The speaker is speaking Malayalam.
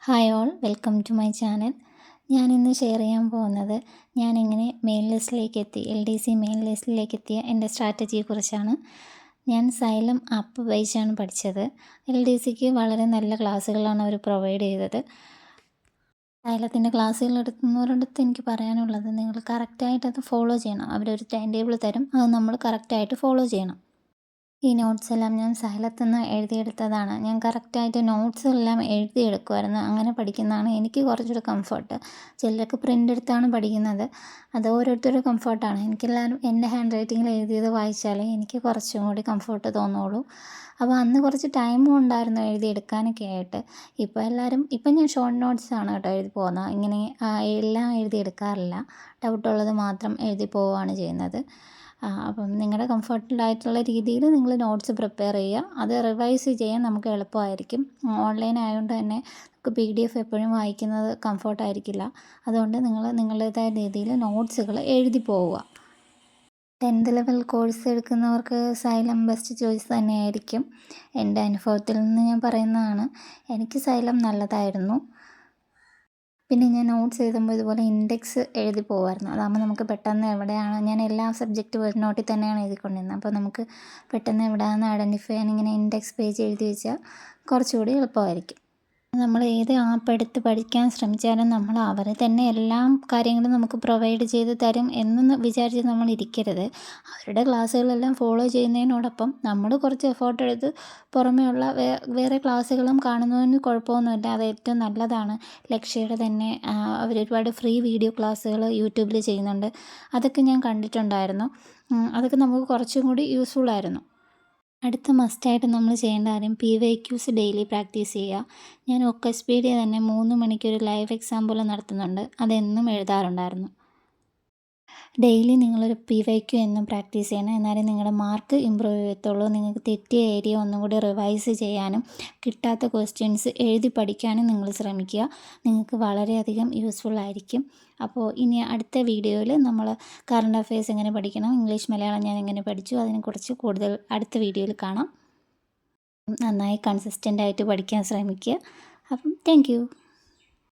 Hi all, welcome to my channel. ഞാനിന്ന് ഷെയർ ചെയ്യാൻ പോകുന്നത് ഞാനെങ്ങനെ മെയിൻ ലിസ്റ്റിലേക്ക് എത്തി, LDC മെയിൻ ലിസ്റ്റിലേക്ക് എത്തിയ എൻ്റെ സ്ട്രാറ്റജിയെക്കുറിച്ചാണ്. ഞാൻ സൈലം ആപ്പ് ഉപയോഗിച്ചാണ് പഠിച്ചത്. LDCക്ക് വളരെ നല്ല ക്ലാസ്സുകളാണ് അവർ പ്രൊവൈഡ് ചെയ്തത്. സൈലത്തിൻ്റെ ക്ലാസ്സുകൾ എടുക്കുന്നവരടുത്ത് എനിക്ക് പറയാനുള്ളത്, നിങ്ങൾ കറക്റ്റായിട്ട് അത് ഫോളോ ചെയ്യണം. അവരൊരു ടൈം ടേബിൾ തരും, അത് നമ്മൾ കറക്റ്റായിട്ട് ഫോളോ ചെയ്യണം. ഈ നോട്ട്സ് എല്ലാം ഞാൻ സൈലത്തുനിന്ന് എഴുതിയെടുത്തതാണ്. ഞാൻ കറക്റ്റായിട്ട് നോട്ട്സ് എല്ലാം എഴുതിയെടുക്കുമായിരുന്നു. അങ്ങനെ പഠിക്കുന്നതാണ് എനിക്ക് കുറച്ചുകൂടി കംഫർട്ട്. ചിലരൊക്കെ പ്രിൻ്റ് എടുത്താണ് പഠിക്കുന്നത്. അത് ഓരോരുത്തരുടെ കംഫർട്ടാണ്. എനിക്കെല്ലാവരും എൻ്റെ ഹാൻഡ് റൈറ്റിങ്ങിൽ എഴുതിയത് വായിച്ചാലേ എനിക്ക് കുറച്ചും കൂടി കംഫർട്ട് തോന്നുള്ളൂ. അപ്പോൾ അന്ന് കുറച്ച് ടൈമും ഉണ്ടായിരുന്നു എഴുതിയെടുക്കാനൊക്കെ ആയിട്ട്. ഇപ്പം ഞാൻ ഷോർട്ട് നോട്ട്സാണ് കേട്ടോ എഴുതി പോകുന്നത്. ഇങ്ങനെ എല്ലാം എഴുതിയെടുക്കാറില്ല. ഡൗട്ടുള്ളത് മാത്രം എഴുതി പോവുകയാണ് ചെയ്യുന്നത്. അപ്പം നിങ്ങളുടെ കംഫർട്ടബിളായിട്ടുള്ള രീതിയിൽ നിങ്ങൾ നോട്ട്സ് പ്രിപ്പയർ ചെയ്യുക. അത് റിവൈസ് ചെയ്യാൻ നമുക്ക് എളുപ്പമായിരിക്കും. ഓൺലൈൻ ആയതുകൊണ്ട് തന്നെ നമുക്ക് PDF എപ്പോഴും വായിക്കുന്നത് കംഫർട്ടായിരിക്കില്ല. അതുകൊണ്ട് നിങ്ങൾ നിങ്ങളുടേതായ രീതിയിൽ നോട്ട്സുകൾ എഴുതി പോവുക. 10th ലെവൽ കോഴ്സ് എടുക്കുന്നവർക്ക് സൈലം ബെസ്റ്റ് ചോയ്സ് തന്നെയായിരിക്കും. എൻ്റെ അനുഭവത്തിൽ നിന്ന് ഞാൻ പറയുന്നതാണ്. എനിക്ക് സൈലം നല്ലതായിരുന്നു. പിന്നെ ഞാൻ നോട്ട്സ് എഴുതുമ്പോൾ ഇതുപോലെ ഇൻഡെക്സ് എഴുതി പോകുമായിരുന്നു. അതാകുമ്പോൾ നമുക്ക് പെട്ടെന്ന് എവിടെയാണ്, ഞാൻ എല്ലാ സബ്ജക്റ്റ് ഒരു നോട്ടിൽ തന്നെയാണ് എഴുതിക്കൊണ്ടിരുന്നത്. അപ്പോൾ നമുക്ക് പെട്ടെന്ന് എവിടെയാണെന്ന് ഐഡൻറ്റിഫൈ ചെയ്യാൻ ഇങ്ങനെ ഇൻഡെക്സ് പേജ് എഴുതി വെച്ചാൽ കുറച്ചുകൂടി എളുപ്പമായിരിക്കും. നമ്മൾ ഏത് ആപ്പ് എടുത്ത് പഠിക്കാൻ ശ്രമിച്ചാലും നമ്മൾ അവർ തന്നെ എല്ലാ കാര്യങ്ങളും നമുക്ക് പ്രൊവൈഡ് ചെയ്ത് തരും എന്ന് വിചാരിച്ച് നമ്മൾ ഇരിക്കരുത്. അവരുടെ ക്ലാസ്സുകളെല്ലാം ഫോളോ ചെയ്യുന്നതിനോടൊപ്പം നമ്മൾ കുറച്ച് എഫേർട്ട് എടുത്ത് പുറമേ ഉള്ള വേറെ ക്ലാസ്സുകളും കാണുന്നതിന് കുഴപ്പമൊന്നുമില്ല. അത് ഏറ്റവും നല്ലതാണ്. ലക്ഷ്യയുടെ തന്നെ അവരൊരുപാട് ഫ്രീ വീഡിയോ ക്ലാസ്സുകൾ യൂട്യൂബിൽ ചെയ്യുന്നുണ്ട്. അതൊക്കെ ഞാൻ കണ്ടിട്ടുണ്ടായിരുന്നു. അതൊക്കെ നമുക്ക് കുറച്ചും കൂടി യൂസ്ഫുള്ളായിരുന്നു. അടുത്ത മസ്റ്റായിട്ട് നമ്മൾ ചെയ്യേണ്ട കാര്യം PYQs ഡെയിലി പ്രാക്ടീസ് ചെയ്യുക. ഞാൻ ഒക്കസ്പീഡിയ തന്നെ 3 മണിക്കൊരു ലൈവ് എക്സാം പോലെ നടത്തുന്നുണ്ട്. അതെന്നും എഴുതാറുണ്ടായിരുന്നു. ഡെയിലി നിങ്ങളൊരു PYQ എന്നും പ്രാക്ടീസ് ചെയ്യണം. എന്നാലേ നിങ്ങളുടെ മാർക്ക് ഇമ്പ്രൂവ് ചെയ്യത്തുള്ളൂ. നിങ്ങൾക്ക് തെറ്റിയ ഏരിയ ഒന്നും കൂടി റിവൈസ് ചെയ്യാനും കിട്ടാത്ത ക്വസ്റ്റ്യൻസ് എഴുതി പഠിക്കാനും നിങ്ങൾ ശ്രമിക്കുക. നിങ്ങൾക്ക് വളരെയധികം യൂസ്ഫുൾ ആയിരിക്കും. അപ്പോൾ ഇനി അടുത്ത വീഡിയോയിൽ നമ്മൾ കറണ്ട് അഫയേഴ്സ് എങ്ങനെ പഠിക്കണം, ഇംഗ്ലീഷ് മലയാളം ഞാൻ എങ്ങനെ പഠിച്ചു, അതിനെക്കുറിച്ച് കൂടുതൽ അടുത്ത വീഡിയോയിൽ കാണാം. നന്നായി കൺസിസ്റ്റൻ്റായിട്ട് പഠിക്കാൻ ശ്രമിക്കുക. അപ്പം താങ്ക് യു.